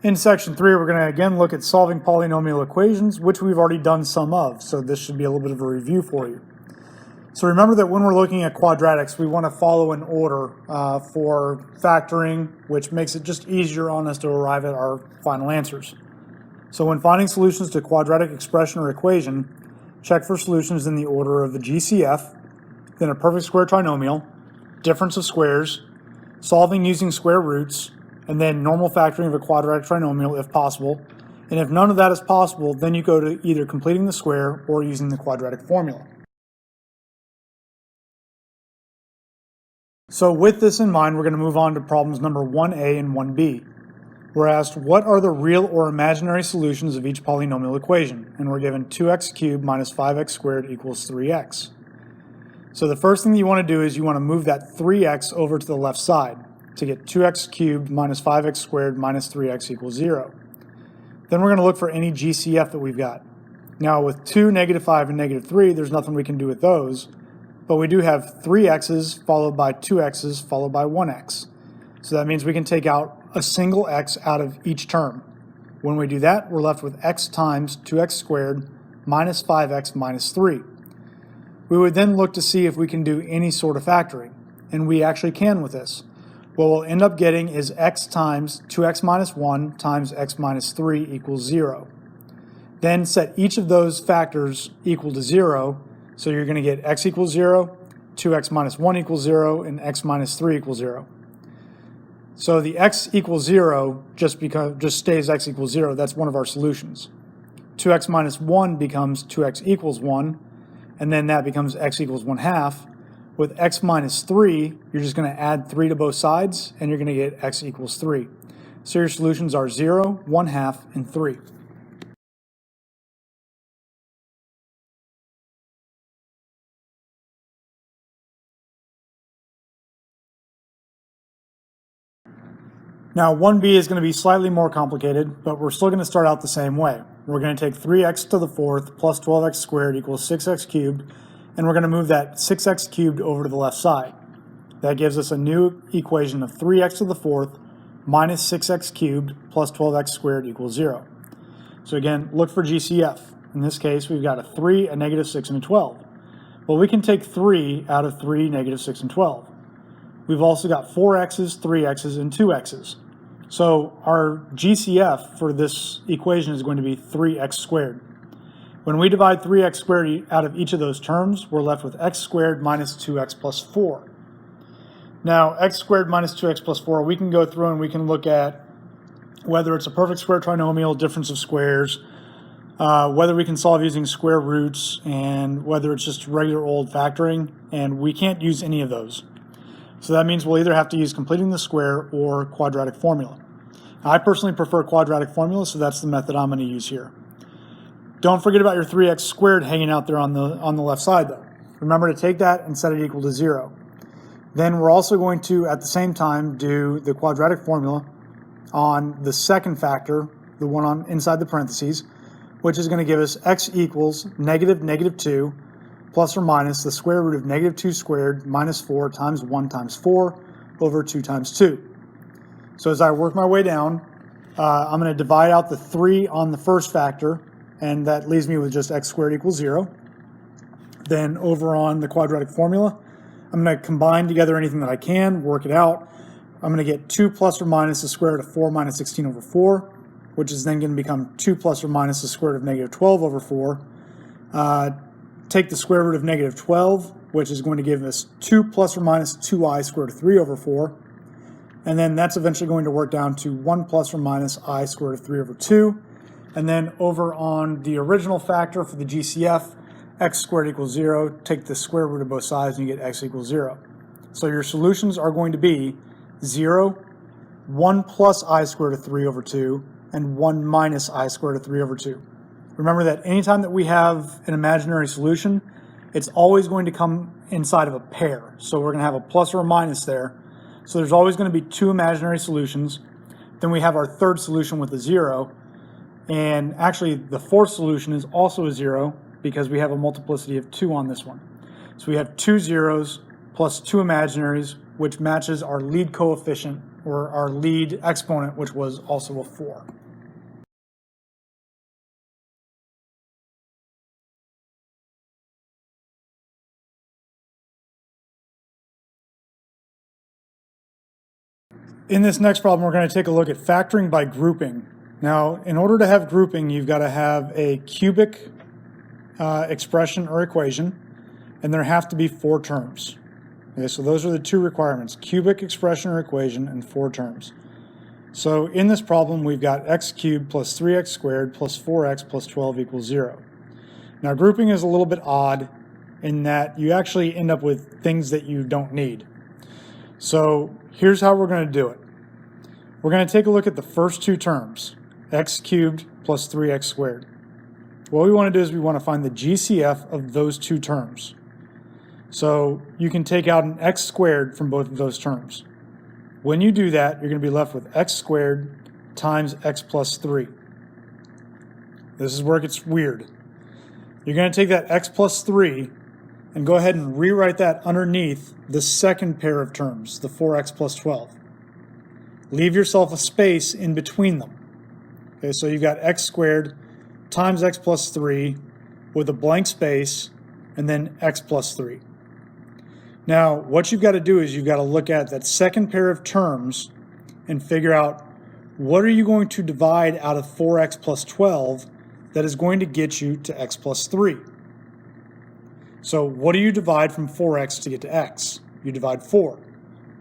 In section 3, we're going to again look at solving polynomial equations, which we've already done some of, so this should be a little bit of a review for you. So remember that when we're looking at quadratics, we want to follow an order for factoring, which makes it just easier on us to arrive at our final answers. So when finding solutions to quadratic expression or equation, check for solutions in the order of the GCF, then a perfect square trinomial, difference of squares, solving using square roots, and then normal factoring of a quadratic trinomial if possible. And if none of that is possible, then you go to either completing the square or using the quadratic formula. So with this in mind, we're going to move on to problems number 1a and 1b. We're asked, what are the real or imaginary solutions of each polynomial equation? And we're given 2x cubed minus 5x squared equals 3x. So the first thing that you want to do is you want to move that 3x over to the left side to get 2x cubed minus 5x squared minus 3x equals 0. Then we're going to look for any GCF that we've got. Now with 2, negative 5, and negative 3, there's nothing we can do with those, but we do have 3x's followed by 2x's followed by 1x. So that means we can take out a single x out of each term. When we do that, we're left with x times 2x squared minus 5x minus 3. We would then look to see if we can do any sort of factoring, and we actually can with this. What we'll end up getting is x times 2x minus 1 times x minus 3 equals 0. Then set each of those factors equal to 0, so you're going to get x equals 0, 2x minus 1 equals 0, and x minus 3 equals 0. So the x equals 0 just stays x equals 0. That's one of our solutions. 2x minus 1 becomes 2x equals 1, and then that becomes x equals 1/2. With x minus 3, you're just going to add 3 to both sides, and you're going to get x equals 3. So your solutions are 0, 1/2, and 3. Now 1b is going to be slightly more complicated, but we're still going to start out the same way. We're going to take 3x to the fourth plus 12x squared equals 6x cubed, and we're going to move that 6x cubed over to the left side. That gives us a new equation of 3x to the fourth minus 6x cubed plus 12x squared equals 0. So again, look for GCF. In this case, we've got a 3, a negative 6, and a 12. Well, we can take 3 out of 3, negative 6, and 12. We've also got 4x's, 3x's, and 2x's. So our GCF for this equation is going to be 3x squared. When we divide 3x squared out of each of those terms, we're left with x squared minus 2x plus 4. Now, x squared minus 2x plus 4, we can go through and we can look at whether it's a perfect square trinomial, difference of squares, whether we can solve using square roots, and whether it's just regular old factoring, and we can't use any of those. So that means we'll either have to use completing the square or quadratic formula. I personally prefer quadratic formula, so that's the method I'm going to use here. Don't forget about your 3x squared hanging out there on the left side, though. Remember to take that and set it equal to 0. Then we're also going to, at the same time, do the quadratic formula on the second factor, the one on inside the parentheses, which is going to give us x equals negative 2 plus or minus the square root of negative 2 squared minus 4 times 1 times 4 over 2 times 2. So as I work my way down, I'm going to divide out the 3 on the first factor, and that leaves me with just x squared equals 0. Then over on the quadratic formula, I'm going to combine together anything that I can, work it out. I'm going to get 2 plus or minus the square root of 4 minus 16 over 4, which is then going to become 2 plus or minus the square root of negative 12 over 4. Take the square root of negative 12, which is going to give us 2 plus or minus 2i squared root of 3 over 4. And then that's eventually going to work down to 1 plus or minus I squared root of 3 over 2. And then over on the original factor for the GCF, x squared equals 0, take the square root of both sides and you get x equals 0. So your solutions are going to be 0, 1 plus I squared root of 3 over 2, and 1 minus I squared root of 3 over 2. Remember that anytime that we have an imaginary solution, it's always going to come inside of a pair. So we're going to have a plus or a minus there. So there's always going to be 2 imaginary solutions. Then we have our third solution with a 0. And actually, the fourth solution is also a 0 because we have a multiplicity of 2 on this one. So we have 2 zeros plus 2 imaginaries, which matches our lead coefficient or our lead exponent, which was also a 4. In this next problem, we're going to take a look at factoring by grouping. Now, in order to have grouping, you've got to have a cubic expression or equation, and there have to be 4 terms. Okay, so those are the 2 requirements: cubic expression or equation and 4 terms. So in this problem, we've got x cubed plus 3x squared plus 4x plus 12 equals 0. Now, grouping is a little bit odd in that you actually end up with things that you don't need. So here's how we're going to do it. We're going to take a look at the first 2 terms, x cubed plus 3x squared. What we want to do is we want to find the GCF of those 2 terms. So you can take out an x squared from both of those terms. When you do that, you're going to be left with x squared times x plus 3. This is where it gets weird. You're going to take that x plus 3 and go ahead and rewrite that underneath the second pair of terms, the 4x plus 12. Leave yourself a space in between them. Okay, so you've got x squared times x plus 3 with a blank space and then x plus 3. Now, what you've got to do is you've got to look at that second pair of terms and figure out what are you going to divide out of 4x plus 12 that is going to get you to x plus 3. So what do you divide from 4x to get to x? You divide 4.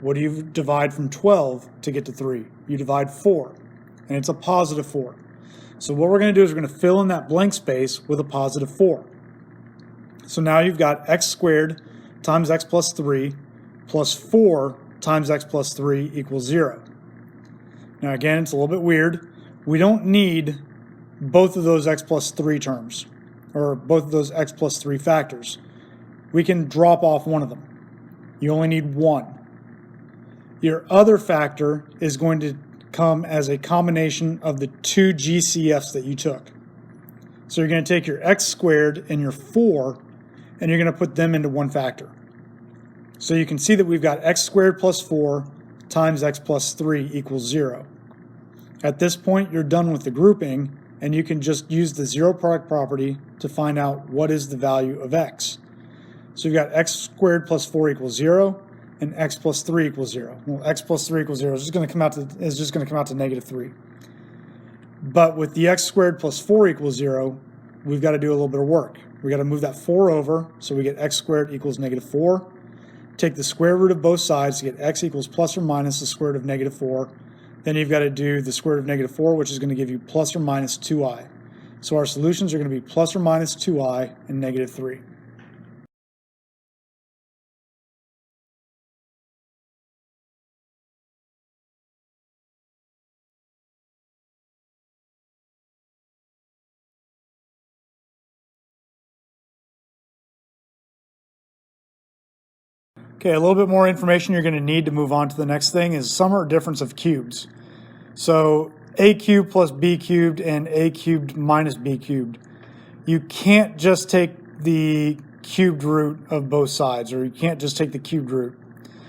What do you divide from 12 to get to 3? You divide 4, and it's a positive 4. So what we're going to do is we're going to fill in that blank space with a positive 4. So now you've got x squared times x plus 3 plus 4 times x plus 3 equals 0. Now again, it's a little bit weird. We don't need both of those x plus 3 terms, or both of those x plus 3 factors. We can drop off one of them. You only need one. Your other factor is going to come as a combination of the 2 GCFs that you took. So you're going to take your x squared and your 4, and you're going to put them into one factor. So you can see that we've got x squared plus 4 times x plus 3 equals 0. At this point, you're done with the grouping, and you can just use the zero product property to find out what is the value of x. So you've got x squared plus 4 equals 0, and x plus 3 equals 0. Well, x plus 3 equals 0 is just going to come out to negative 3. But with the x squared plus 4 equals 0, we've got to do a little bit of work. We've got to move that 4 over, so we get x squared equals negative 4. Take the square root of both sides to get x equals plus or minus the square root of negative 4. Then you've got to do the square root of negative 4, which is going to give you plus or minus 2i. So our solutions are going to be plus or minus 2i and negative 3. Okay, a little bit more information you're going to need to move on to the next thing is sum or difference of cubes. So a cubed plus b cubed and a cubed minus b cubed. You can't just take the cubed root of both sides, or you can't just take the cubed root.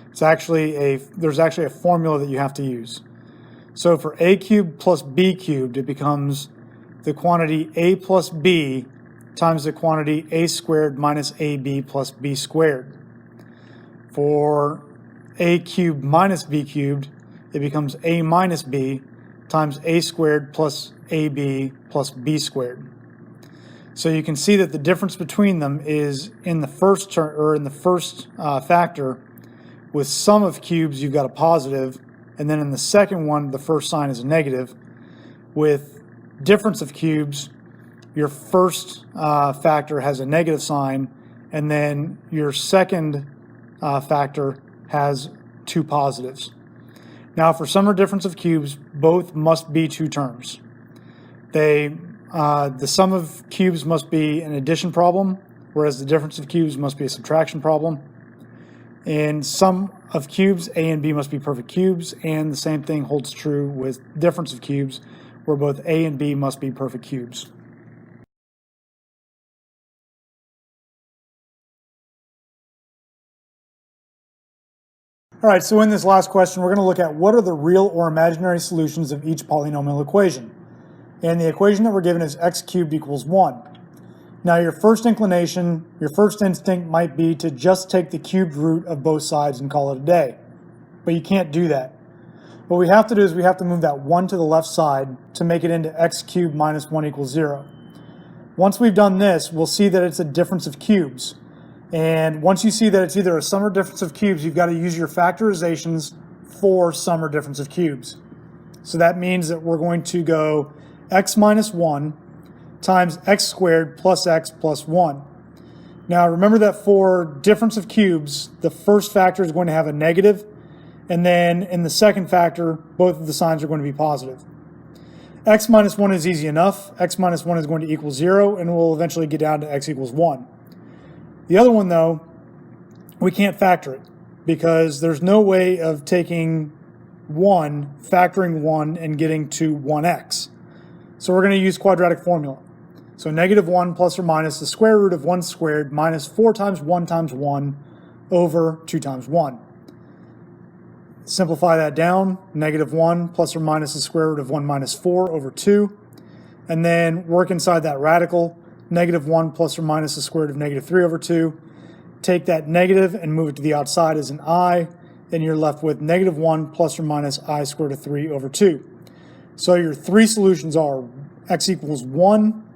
There's actually a formula that you have to use. So for a cubed plus b cubed, it becomes the quantity a plus b times the quantity a squared minus ab plus b squared. For a cubed minus b cubed, it becomes a minus b times a squared plus ab plus b squared. So you can see that the difference between them is in the first factor. With sum of cubes, you've got a positive, and then in the second one, the first sign is a negative. With difference of cubes, your first factor has a negative sign, and then your second factor has 2 positives. Now, for sum or difference of cubes, both must be 2 terms. The sum of cubes must be an addition problem, whereas the difference of cubes must be a subtraction problem. In sum of cubes, a and b must be perfect cubes, and the same thing holds true with difference of cubes, where both a and b must be perfect cubes. All right, so in this last question, we're going to look at what are the real or imaginary solutions of each polynomial equation. And the equation that we're given is x cubed equals 1. Now your first inclination, your first instinct might be to just take the cubed root of both sides and call it a day. But you can't do that. What we have to do is we have to move that 1 to the left side to make it into x cubed minus 1 equals 0. Once we've done this, we'll see that it's a difference of cubes. And once you see that it's either a sum or difference of cubes, you've got to use your factorizations for sum or difference of cubes. So that means that we're going to go x minus 1 times x squared plus x plus 1. Now remember that for difference of cubes, the first factor is going to have a negative, and then in the second factor, both of the signs are going to be positive. X minus 1 is easy enough. X minus 1 is going to equal 0, and we'll eventually get down to x equals 1. The other one, though, we can't factor it because there's no way of taking 1, factoring 1, and getting to 1x. So we're going to use quadratic formula. So negative 1 plus or minus the square root of 1 squared minus 4 times 1 over 2 times 1. Simplify that down, negative 1 plus or minus the square root of 1 minus 4 over 2. And then work inside that radical. Negative 1 plus or minus the square root of negative 3 over 2. Take that negative and move it to the outside as an I, and you're left with negative 1 plus or minus I squared root of 3 over 2. So your three solutions are x equals 1,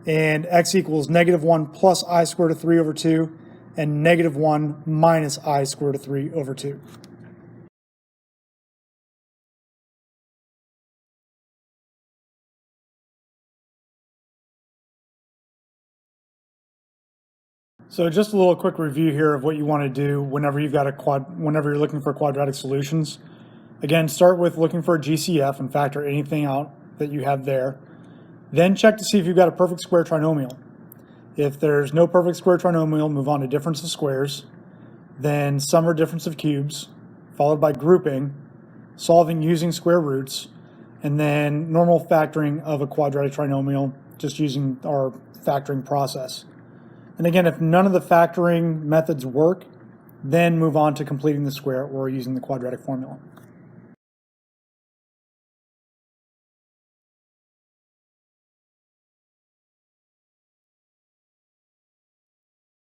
and x equals negative 1 plus I squared root of 3 over 2, and negative 1 minus I squared root of 3 over 2. So just a little quick review here of what you want to do whenever you're looking for quadratic solutions. Again, start with looking for a GCF and factor anything out that you have there. Then check to see if you've got a perfect square trinomial. If there's no perfect square trinomial, move on to difference of squares, then sum or difference of cubes, followed by grouping, solving using square roots, and then normal factoring of a quadratic trinomial, just using our factoring process. And again, if none of the factoring methods work, then move on to completing the square or using the quadratic formula.